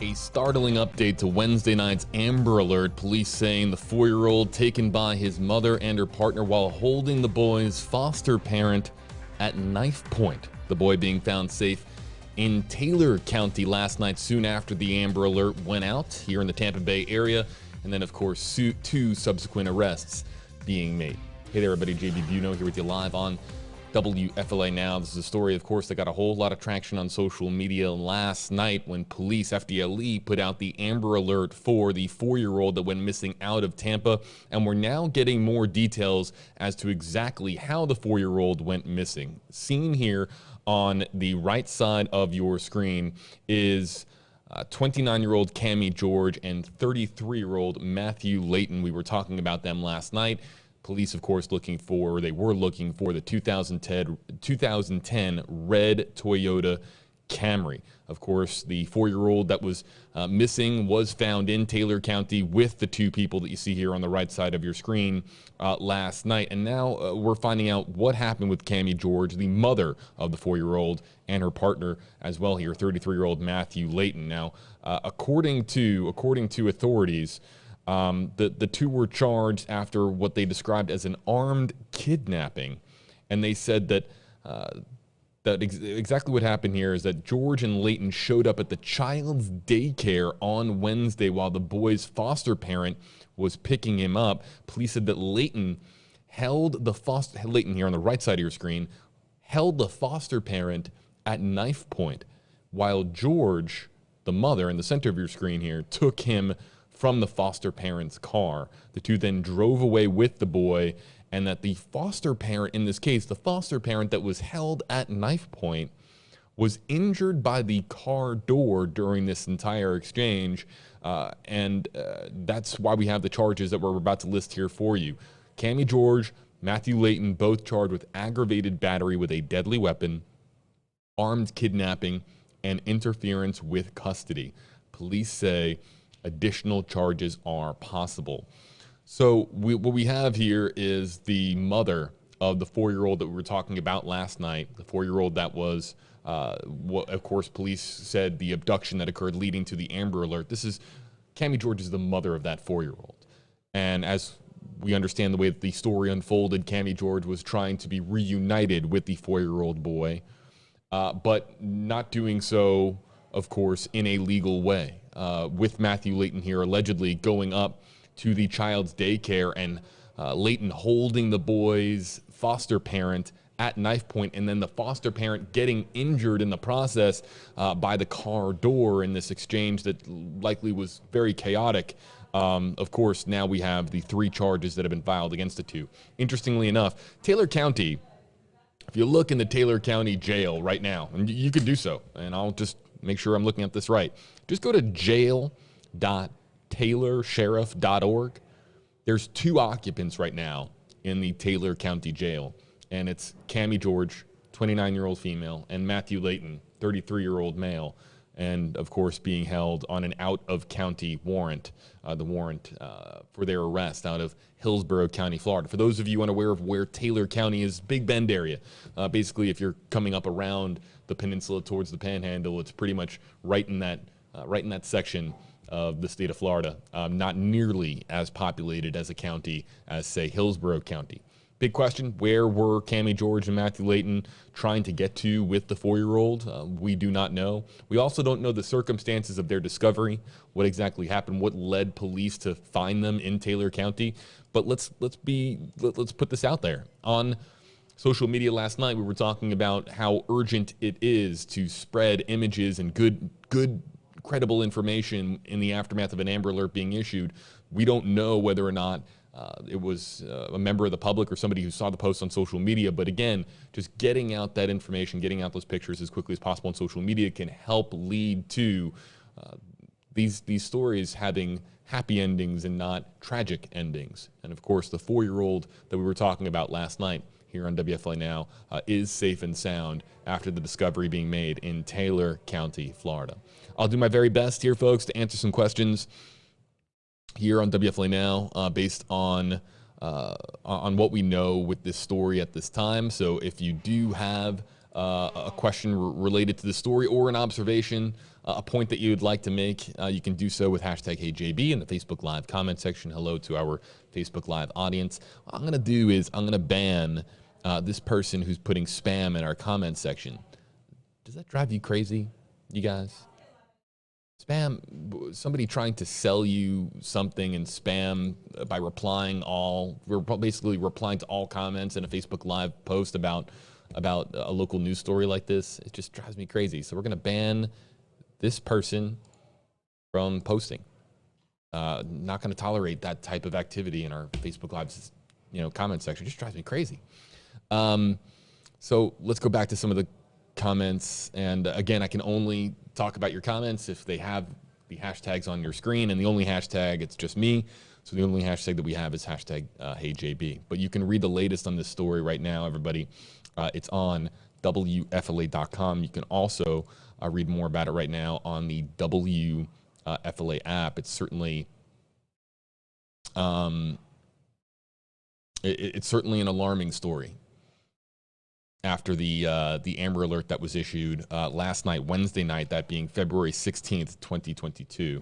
A startling update to Wednesday night's Amber Alert. Police saying the 4-year-old taken by his mother and her partner while holding the boy's foster parent at knife point. The boy being found safe in Taylor County last night soon after the Amber Alert went out here in the Tampa Bay area. And then, of course, 2 subsequent arrests being made. Hey there, everybody. JB Buno here with you live on WFLA Now. This is a story, of course, that got a whole lot of traction on social media last night when police, FDLE, put out the Amber Alert for the 4-year-old that went missing out of Tampa. And we're now getting more details as to exactly how the 4-year-old went missing. Seen here on the right side of your screen is 29-year-old Cammie George and 33-year-old Matthew Layton. We were talking about them last night. Police, of course, they were looking for the 2010 red Toyota Camry. Of course, the 4-year-old that was missing was found in Taylor County with the 2 people that you see here on the right side of your screen last night. And now we're finding out what happened with Cammie George, the mother of the 4-year-old, and her partner as well here, 33-year-old Matthew Layton. Now, according to authorities, the 2 were charged after what they described as an armed kidnapping. And they said that exactly what happened here is that George and Layton showed up at the child's daycare on Wednesday while the boy's foster parent was picking him up. Police said that Layton Layton here on the right side of your screen, held the foster parent at knife point, while George, the mother in the center of your screen here, took him from the foster parent's car. The 2 then drove away with the boy, and that the foster parent, in this case, the foster parent that was held at knife point, was injured by the car door during this entire exchange, and that's why we have the charges that we're about to list here for you. Cammie George, Matthew Layton, both charged with aggravated battery with a deadly weapon, armed kidnapping, and interference with custody. Police say additional charges are possible. So what we have here is the mother of the 4-year-old that we were talking about last night, the 4-year-old that was, of course, police said the abduction that occurred leading to the Amber Alert. Cammie George is the mother of that 4-year-old. And as we understand the way that the story unfolded, Cammie George was trying to be reunited with the 4-year-old boy, but not doing so, of course, in a legal way. With Matthew Layton here allegedly going up to the child's daycare and Layton holding the boy's foster parent at knife point, and then the foster parent getting injured in the process by the car door in this exchange that likely was very chaotic. Of course, now we have the 3 charges that have been filed against the 2. Interestingly enough, Taylor County, if you look in the Taylor County jail right now, and you could do so, and I'll just make sure I'm looking at this right. Just go to jail.taylorsheriff.org. There's 2 occupants right now in the Taylor County jail, and it's Cammie George, 29-year-old female, and Matthew Layton, 33-year-old male, and of course being held on an out-of-county warrant, the warrant for their arrest out of Hillsborough County, Florida. For those of you unaware of where Taylor County is, Big Bend area. Basically, if you're coming up around the peninsula towards the Panhandle, it's pretty much right in that section of the state of Florida. Not nearly as populated as a county as, say, Hillsborough County. Big question, where were Cammie George and Matthew Layton trying to get to with the 4-year-old? We do not know. We also don't know the circumstances of their discovery, what exactly happened, what led police to find them in Taylor County. But let's put this out there. On social media last night, we were talking about how urgent it is to spread images and good credible information in the aftermath of an Amber Alert being issued. We don't know whether or not it was a member of the public or somebody who saw the post on social media. But again, just getting out that information, getting out those pictures as quickly as possible on social media can help lead to these stories having happy endings and not tragic endings. And of course, the 4-year-old that we were talking about last night here on WFLA Now is safe and sound after the discovery being made in Taylor County, Florida. I'll do my very best here, folks, to answer some questions here on WFLA Now based on what we know with this story at this time. So if you do have a question related to the story or an observation, a point that you would like to make, you can do so with hashtag HeyJB in the Facebook Live comment section. Hello to our Facebook Live audience. What I'm going to do is I'm going to ban this person who's putting spam in our comment section. Does that drive you crazy, you guys? Spam, somebody trying to sell you something and spam by replying all, we're basically replying to all comments in a Facebook Live post about a local news story like this. It just drives me crazy. So we're going to ban this person from posting. Not going to tolerate that type of activity in our Facebook Live's, comment section. It just drives me crazy. So let's go back to some of the comments. And again, I can only talk about your comments if they have the hashtags on your screen, and the only hashtag, it's just me. So the only hashtag that we have is hashtag HeyJB. But you can read the latest on this story right now, everybody. It's on WFLA.com. You can also read more about it right now on the WFLA app. It's certainly it's certainly an alarming story after the Amber Alert that was issued last night, Wednesday night, that being February 16th, 2022.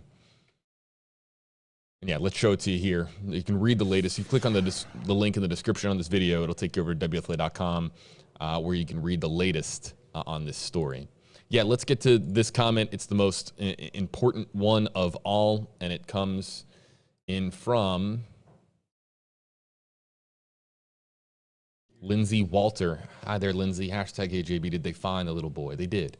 And yeah, let's show it to you here. You can read the latest. You click on the link in the description on this video. It'll take you over to WFLA.com where you can read the latest on this story. Yeah, let's get to this comment. It's the most important one of all, and it comes in from Lindsay Walter. Hi there, Lindsay. Hashtag HeyJB. Did they find the little boy? They did.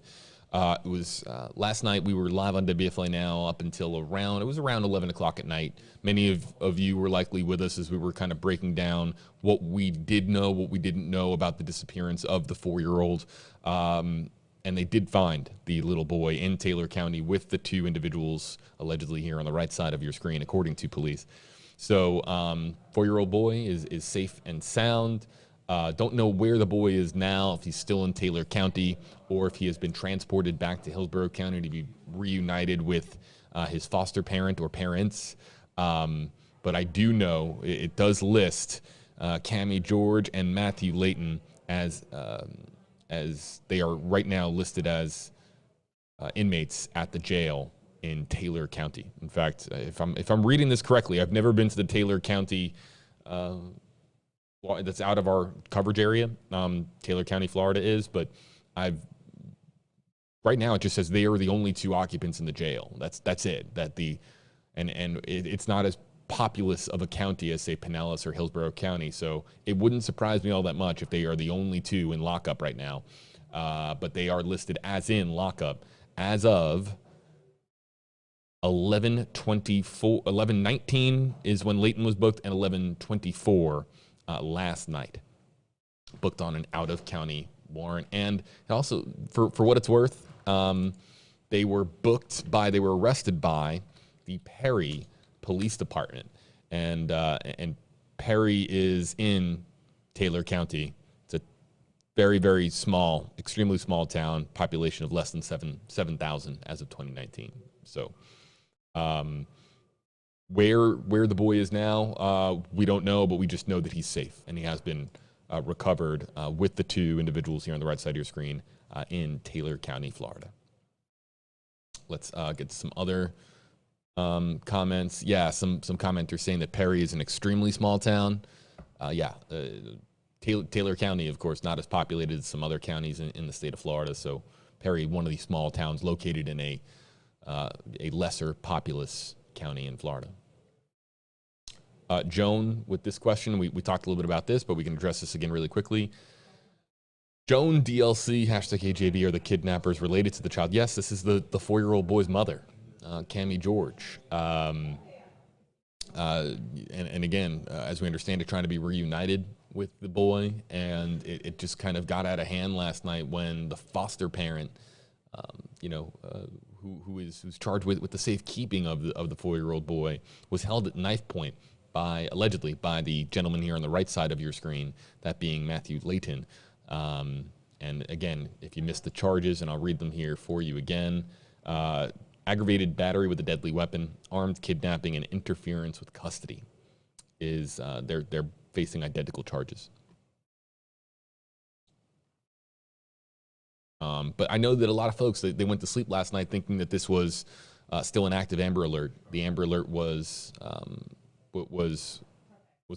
It was last night. We were live on WFLA Now up until around 11 o'clock at night. Many of you were likely with us as we were kind of breaking down what we did know, what we didn't know about the disappearance of the 4-year-old. And they did find the little boy in Taylor County with the 2 individuals allegedly here on the right side of your screen, according to police. So 4-year-old boy is safe and sound. Don't know where the boy is now, if he's still in Taylor County or if he has been transported back to Hillsborough County to be reunited with his foster parent or parents. But I do know it does list Cammie George and Matthew Layton as they are right now listed as inmates at the jail in Taylor County. In fact, if I'm reading this correctly, I've never been to the Taylor County that's out of our coverage area. Taylor County, Florida is, but right now it just says they are the only 2 occupants in the jail. That's it. It's not as populous of a county as, say, Pinellas or Hillsborough County, so it wouldn't surprise me all that much if they are the only 2 in lockup right now. But they are listed as in lockup as of 11:19 is when Layton was booked, and 11:24 last night, booked on an out-of-county warrant. And also, for what it's worth, they were arrested by the Perry Police Department, and Perry is in Taylor County. It's a very, very small, extremely small town, population of less than 7,000 as of 2019. So where the boy is now, we don't know, but we just know that he's safe, and he has been recovered with the 2 individuals here on the right side of your screen in Taylor County, Florida. Let's get some other comments. Yeah, some commenters saying that Perry is an extremely small town. Taylor County, of course, not as populated as some other counties in the state of Florida. So Perry, one of these small towns located in a lesser populous county in Florida. Joan, with this question, we talked a little bit about this, but we can address this again really quickly. Joan DLC, hashtag HeyJB, are the kidnappers related to the child? Yes, this is the 4-year-old boy's mother, Cammie George. And again, as we understand it, trying to be reunited with the boy, and it just kind of got out of hand last night when the foster parent, who's charged with the safekeeping of the 4-year-old boy, was held at knife point allegedly by the gentleman here on the right side of your screen, that being Matthew Layton. And again, if you missed the charges, and I'll read them here for you again: aggravated battery with a deadly weapon, armed kidnapping, and interference with custody. They're facing identical charges. But I know that a lot of folks, they went to sleep last night thinking that this was still an active Amber Alert. The Amber Alert was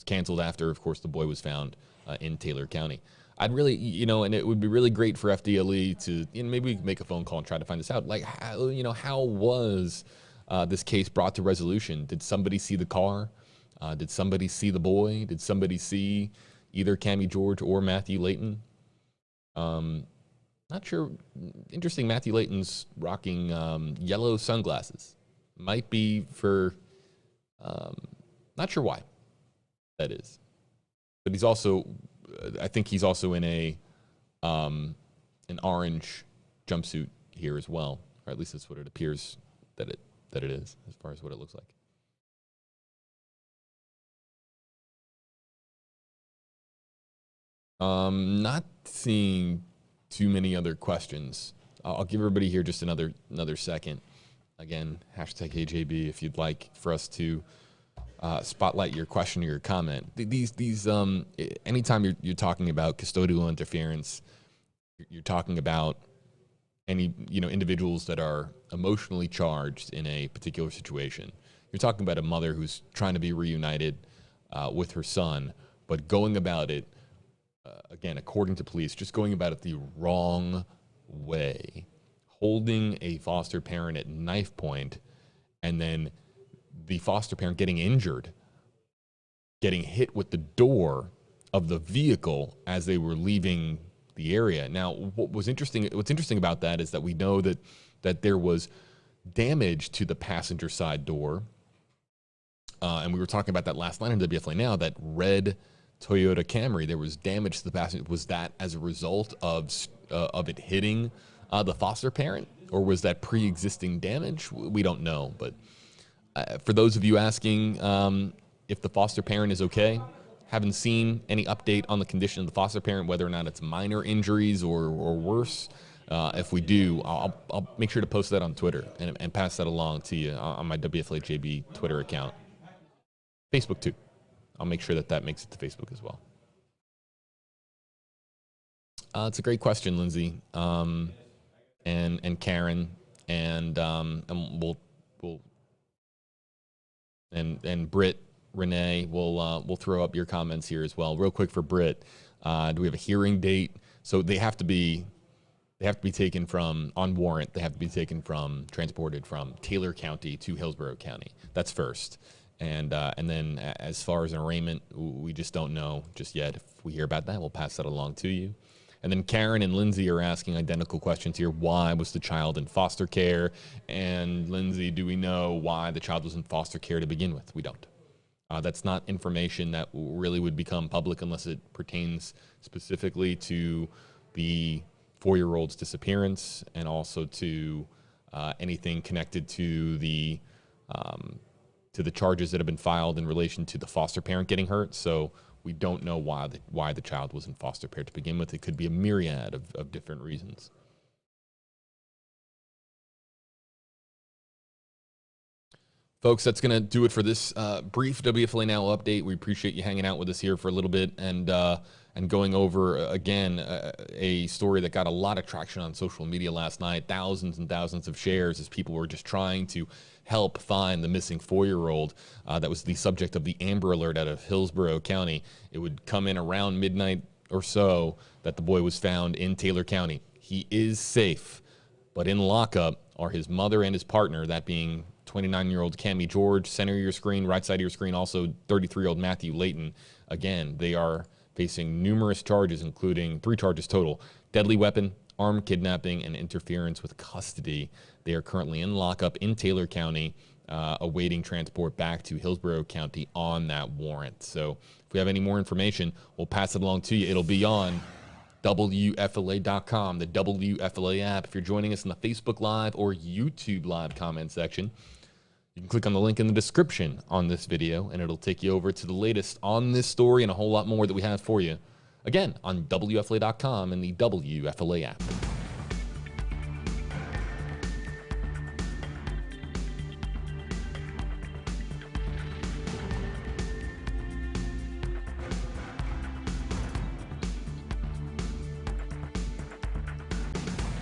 canceled after, of course, the boy was found in Taylor County. I'd really, and it would be really great for FDLE to, maybe we can make a phone call and try to find this out. Like, how was this case brought to resolution? Did somebody see the car? Did somebody see the boy? Did somebody see either Cammie George or Matthew Layton? Not sure. Interesting. Matthew Layton's rocking yellow sunglasses. Might be for, not sure why that is. But he's also, I think he's also in an orange jumpsuit here as well. Or at least that's what it appears that it is, as far as what it looks like. Not seeing too many other questions. I'll give everybody here just another second. Again, hashtag AJB if you'd like for us to spotlight your question or your comment. These anytime you're talking about custodial interference, you're talking about any individuals that are emotionally charged in a particular situation. You're talking about a mother who's trying to be reunited with her son, but going about it, again, according to police, just going about it the wrong way, holding a foster parent at knife point, and then the foster parent getting injured, getting hit with the door of the vehicle as they were leaving the area. Now, what's interesting about that is that we know that there was damage to the passenger side door, and we were talking about that last night on WFLA Now, that red Toyota Camry, there was damage to the passenger. Was that as a result of it hitting the foster parent, or was that pre-existing damage? We don't know. But for those of you asking if the foster parent is okay, haven't seen any update on the condition of the foster parent, whether or not it's minor injuries or worse. If we do, I'll make sure to post that on Twitter and pass that along to you on my WFLAJB Twitter account. Facebook too. I'll make sure that makes it to Facebook as well. It's a great question, Lindsay, and Karen, and we'll Britt, Renee, we'll throw up your comments here as well. Real quick for Britt, do we have a hearing date? So they have to be taken from on warrant. They have to be transported from Taylor County to Hillsborough County. That's first. And then as far as an arraignment, we just don't know just yet. If we hear about that, we'll pass that along to you. And then Karen and Lindsay are asking identical questions here. Why was the child in foster care? And Lindsay, do we know why the child was in foster care to begin with? We don't. That's not information that really would become public unless it pertains specifically to the 4-year-old's disappearance and also to anything connected to the charges that have been filed in relation to the foster parent getting hurt. So we don't know why the child was in foster care to begin with. It could be a myriad of different reasons. Folks, that's going to do it for this brief WFLA Now update. We appreciate you hanging out with us here for a little bit and going over, again, a story that got a lot of traction on social media last night. Thousands and thousands of shares as people were just trying to help find the missing 4-year-old that was the subject of the Amber Alert out of Hillsborough County. It would come in around midnight or so that the boy was found in Taylor County. He is safe, but in lockup are his mother and his partner, that being 29-year-old Cammie George, center of your screen, right side of your screen, also 33-year-old Matthew Layton. Again, they are facing numerous charges, including 3 charges total: deadly weapon, armed kidnapping, and interference with custody. They are currently in lockup in Taylor County, awaiting transport back to Hillsborough County on that warrant. So if we have any more information, we'll pass it along to you. It'll be on WFLA.com, the WFLA app. If you're joining us in the Facebook Live or YouTube Live comment section, you can click on the link in the description on this video, and it'll take you over to the latest on this story and a whole lot more that we have for you. Again, on WFLA.com and the WFLA app.